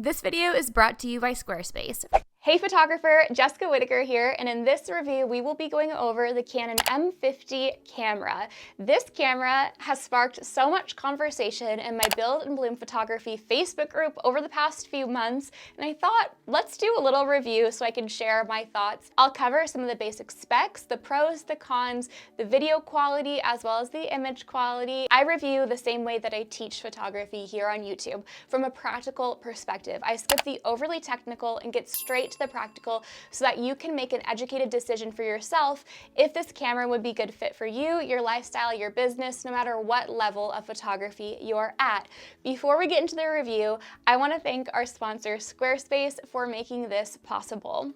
This video is brought to you by Squarespace. Hey photographer, Jessica Whitaker here, and in this review we will be going over the Canon M50 camera. This camera has sparked so much conversation in my Build and Bloom Photography Facebook group over the past few months, and I thought, let's do a little review so I can share my thoughts. I'll cover some of the basic specs, the pros, the cons, the video quality, as well as the image quality. I review the same way that I teach photography here on YouTube, from a practical perspective. I skip the overly technical and get straight to the practical so that you can make an educated decision for yourself if this camera would be a good fit for you, your lifestyle, your business, no matter what level of photography you're at. Before we get into the review, I want to thank our sponsor Squarespace for making this possible.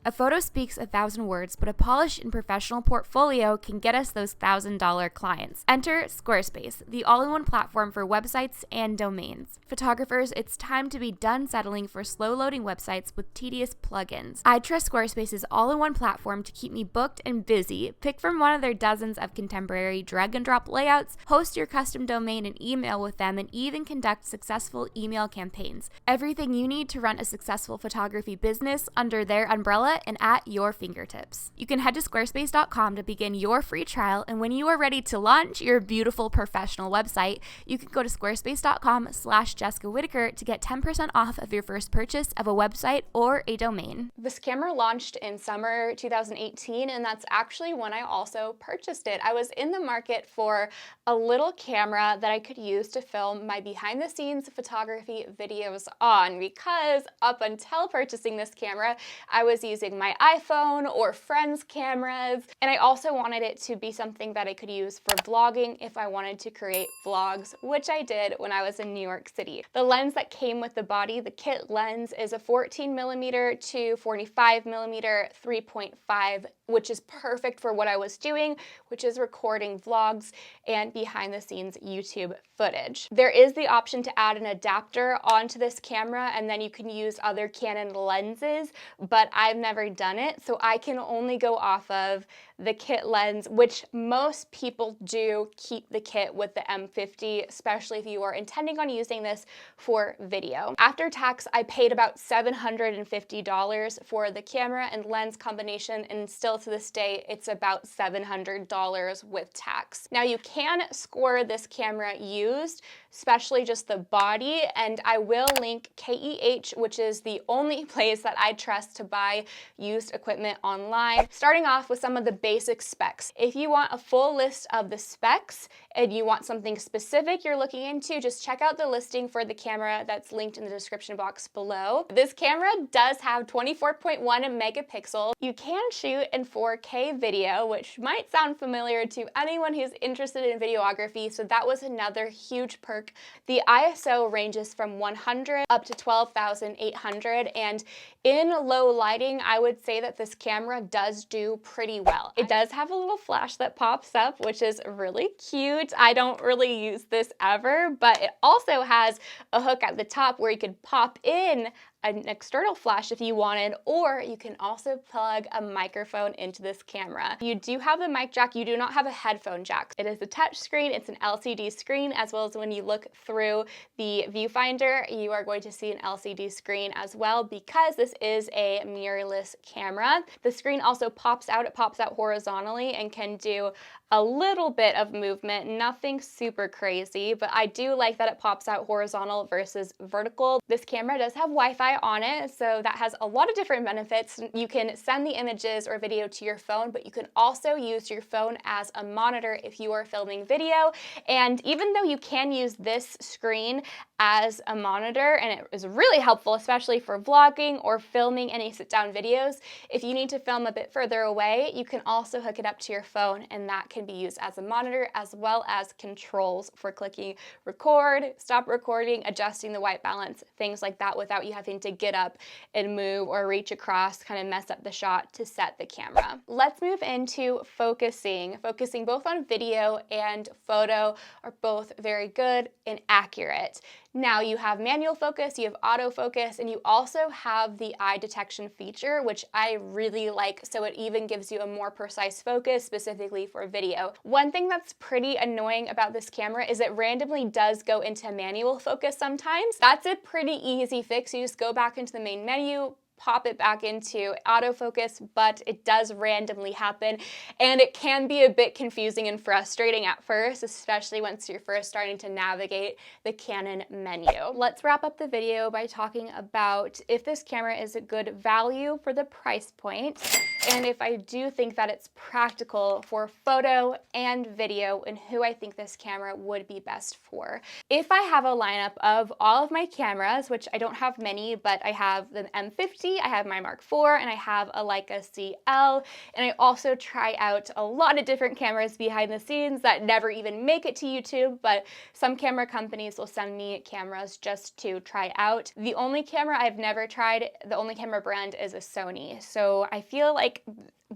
A photo speaks 1,000 words, but a polished and professional portfolio can get us those $1,000 clients. Enter Squarespace, the all-in-one platform for websites and domains. Photographers, it's time to be done settling for slow-loading websites with tedious plugins. I trust Squarespace's all-in-one platform to keep me booked and busy. Pick from one of their dozens of contemporary drag-and-drop layouts, host your custom domain and email with them, and even conduct successful email campaigns. Everything you need to run a successful photography business under their umbrella and at your fingertips. You can head to squarespace.com to begin your free trial, and when you are ready to launch your beautiful professional website, you can go to squarespace.com/Jessica Whitaker to get 10% off of your first purchase of a website or a domain. This camera launched in summer 2018, and that's actually when I also purchased it. I was in the market for a little camera that I could use to film my behind-the-scenes photography videos on, because up until purchasing this camera, I was using my iPhone or friends' cameras, and I also wanted it to be something that I could use for vlogging if I wanted to create vlogs, which I did when I was in New York City. The lens that came with the body, the kit lens, is a 14mm to 45mm 3.5, which is perfect for what I was doing, which is recording vlogs and behind-the-scenes YouTube footage. There is the option to add an adapter onto this camera, and then you can use other Canon lenses, but I've never done it, so I can only go off of the kit lens, which most people do keep the kit with the M50, especially if you are intending on using this for video. After tax, I paid about $750 for the camera and lens combination, and still to this day, it's about $700 with tax. Now, you can score this camera used, especially just the body, and I will link KEH, which is the only place that I trust to buy used equipment online. Starting off with some of the basic specs. If you want a full list of the specs and you want something specific you're looking into, just check out the listing for the camera that's linked in the description box below. This camera does have 24.1 megapixels. You can shoot in 4K video, which might sound familiar to anyone who's interested in videography, so that was another huge perk. The ISO ranges from 100 up to 12,800, and in low lighting, I would say that this camera does do pretty well. It does have a little flash that pops up, which is really cute. I don't really use this ever, but it also has a hook at the top where you could pop in an external flash if you wanted, or you can also plug a microphone into this camera. You do have the mic jack, you do not have a headphone jack. It is a touch screen, it's an LCD screen, as well as when you look through the viewfinder, you are going to see an LCD screen as well, because this is a mirrorless camera. The screen also pops out, it pops out horizontally and can do a little bit of movement, nothing super crazy, but I do like that it pops out horizontal versus vertical. This camera does have Wi-Fi on it, so that has a lot of different benefits. You can send the images or video to your phone, but you can also use your phone as a monitor if you are filming video. And even though you can use this screen as a monitor, and it is really helpful, especially for vlogging or filming any sit-down videos, if you need to film a bit further away, you can also hook it up to your phone, and that can be used as a monitor, as well as controls for clicking record, stop recording, adjusting the white balance, things like that, without you having to get up and move or reach across, kind of mess up the shot to set the camera. Let's move into focusing. Focusing both on video and photo are both very good and accurate. Now you have manual focus, you have autofocus, and you also have the eye detection feature, which I really like, so it even gives you a more precise focus specifically for video. One thing that's pretty annoying about this camera is it randomly does go into manual focus sometimes. That's a pretty easy fix. You just go back into the main menu, pop it back into autofocus, but it does randomly happen, and it can be a bit confusing and frustrating at first, especially once you're first starting to navigate the Canon menu. Let's wrap up the video by talking about if this camera is a good value for the price point, and if I do think that it's practical for photo and video, and who I think this camera would be best for. If I have a lineup of all of my cameras, which I don't have many, but I have the M50, I have my Mark IV, and I have a Leica CL, and I also try out a lot of different cameras behind the scenes that never even make it to YouTube, but some camera companies will send me cameras just to try out. The only camera I've never tried, the only camera brand is a Sony, so I feel like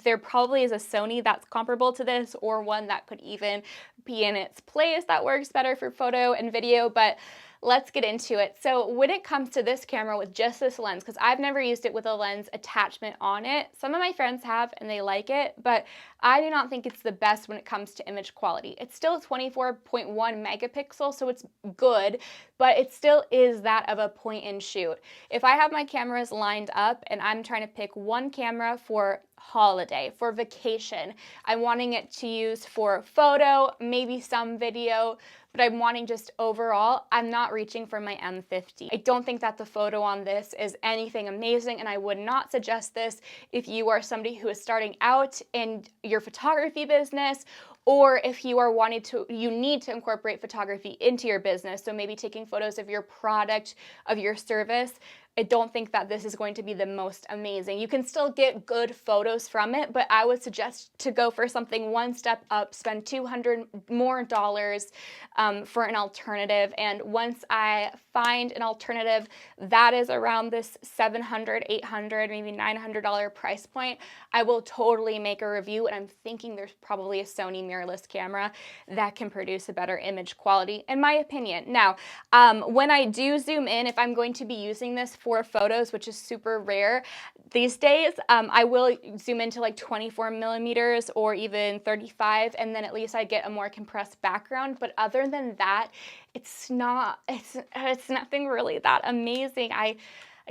there probably is a Sony that's comparable to this, or one that could even be in its place that works better for photo and video, but let's get into it. So when it comes to this camera with just this lens, because I've never used it with a lens attachment on it, some of my friends have and they like it, but I do not think it's the best when it comes to image quality. It's still 24.1 megapixels, so it's good, but it still is that of a point and shoot. If I have my cameras lined up and I'm trying to pick one camera for holiday, for vacation, I'm wanting it to use for photo, maybe some video, but I'm wanting just overall, I'm not reaching for my M50. I don't think that the photo on this is anything amazing, and I would not suggest this if you are somebody who is starting out in your photography business, or if you are you need to incorporate photography into your business, so maybe taking photos of your product, of your service. I don't think that this is going to be the most amazing. You can still get good photos from it, but I would suggest to go for something one step up, spend $200 more for an alternative. And once I find an alternative that is around this $700, $800, maybe $900 price point, I will totally make a review. And I'm thinking there's probably a Sony mirrorless camera that can produce a better image quality, in my opinion. Now, when I do zoom in, if I'm going to be using this for photos, which is super rare these days, I will zoom into like 24 millimeters or even 35, and then at least I get a more compressed background. But other than that, it's nothing really that amazing. I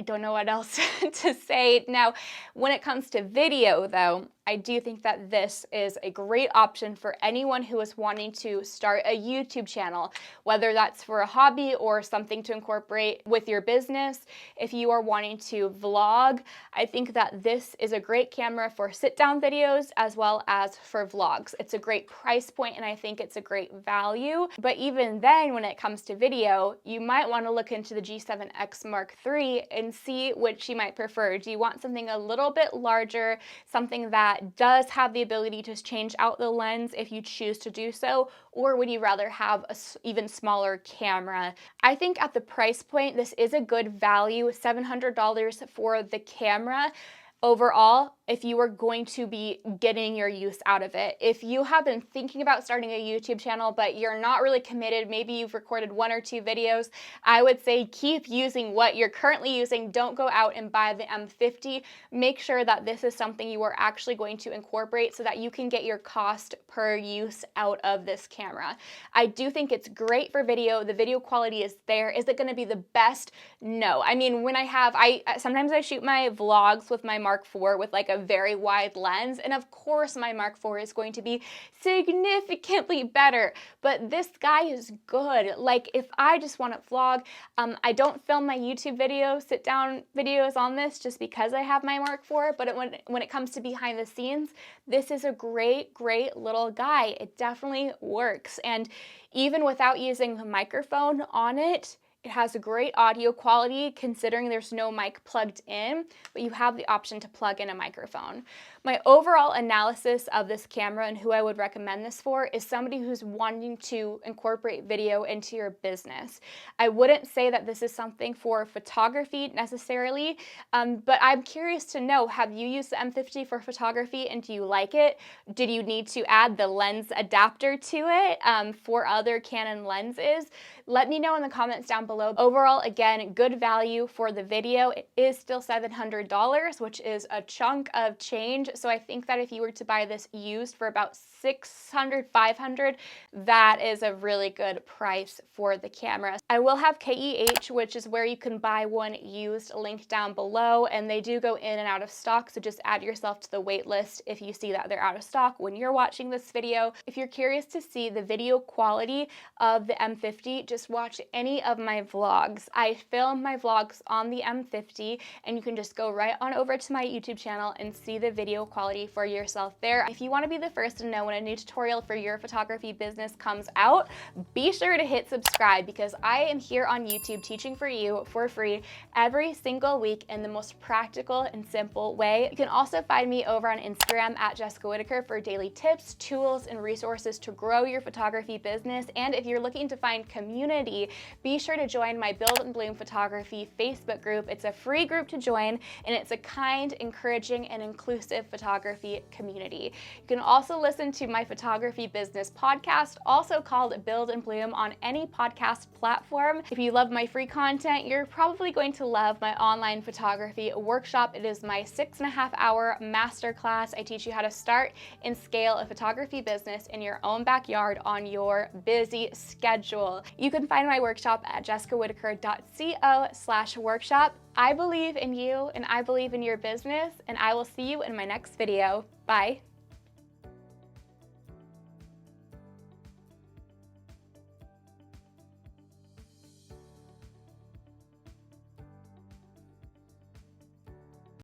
don't know what else to say. Now, when it comes to video though, I do think that this is a great option for anyone who is wanting to start a YouTube channel, whether that's for a hobby or something to incorporate with your business. If you are wanting to vlog, I think that this is a great camera for sit-down videos as well as for vlogs. It's a great price point, and I think it's a great value. But even then, when it comes to video, you might want to look into the G7X Mark III and see which you might prefer. Do you want something a little bit larger, something that does have the ability to change out the lens if you choose to do so, or would you rather have an even smaller camera? I think at the price point, this is a good value, $700 for the camera. Overall, if you are going to be getting your use out of it. If you have been thinking about starting a YouTube channel, but you're not really committed, maybe you've recorded 1 or 2 videos, I would say keep using what you're currently using. Don't go out and buy the M50. Make sure that this is something you are actually going to incorporate so that you can get your cost per use out of this camera. I do think it's great for video. The video quality is there. Is it going to be the best? No. I mean, when sometimes I shoot my vlogs with my Mark IV with like a very wide lens, and of course my Mark IV is going to be significantly better, but this guy is good. Like, if I just want to vlog, I don't film my YouTube videos, sit down videos on this just because I have my Mark IV, but when it comes to behind the scenes, this is a great little guy. It definitely works, and even without using a microphone on it, it has a great audio quality considering there's no mic plugged in, but you have the option to plug in a microphone. My overall analysis of this camera and who I would recommend this for is somebody who's wanting to incorporate video into your business. I wouldn't say that this is something for photography necessarily, but I'm curious to know, have you used the M50 for photography and do you like it? Did you need to add the lens adapter to it for other Canon lenses? Let me know in the comments down below. Overall, again, good value for the video. It is still $700, which is a chunk of change. So I think that if you were to buy this used for about $600, $500, that is a really good price for the camera. I will have KEH, which is where you can buy one used, linked down below, and they do go in and out of stock, so just add yourself to the wait list if you see that they're out of stock when you're watching this video. If you're curious to see the video quality of the M50, just watch any of my vlogs. I film my vlogs on the M50, and you can just go right on over to my YouTube channel and see the video quality for yourself there. If you want to be the first to know when a new tutorial for your photography business comes out, be sure to hit subscribe, because I am here on YouTube teaching for you for free every single week in the most practical and simple way. You can also find me over on Instagram at Jessica Whitaker for daily tips, tools, and resources to grow your photography business. And if you're looking to find community, be sure to join my Build and Bloom Photography Facebook group. It's a free group to join, and it's a kind, encouraging, and inclusive photography community. You can also listen to my photography business podcast, also called Build and Bloom, on any podcast platform. If you love my free content, you're probably going to love my online photography workshop. It is my 6.5-hour masterclass. I teach you how to start and scale a photography business in your own backyard on your busy schedule. You can find my workshop at jessicawhitaker.co/workshop. I believe in you, and I believe in your business, and I will see you in my next video. Bye.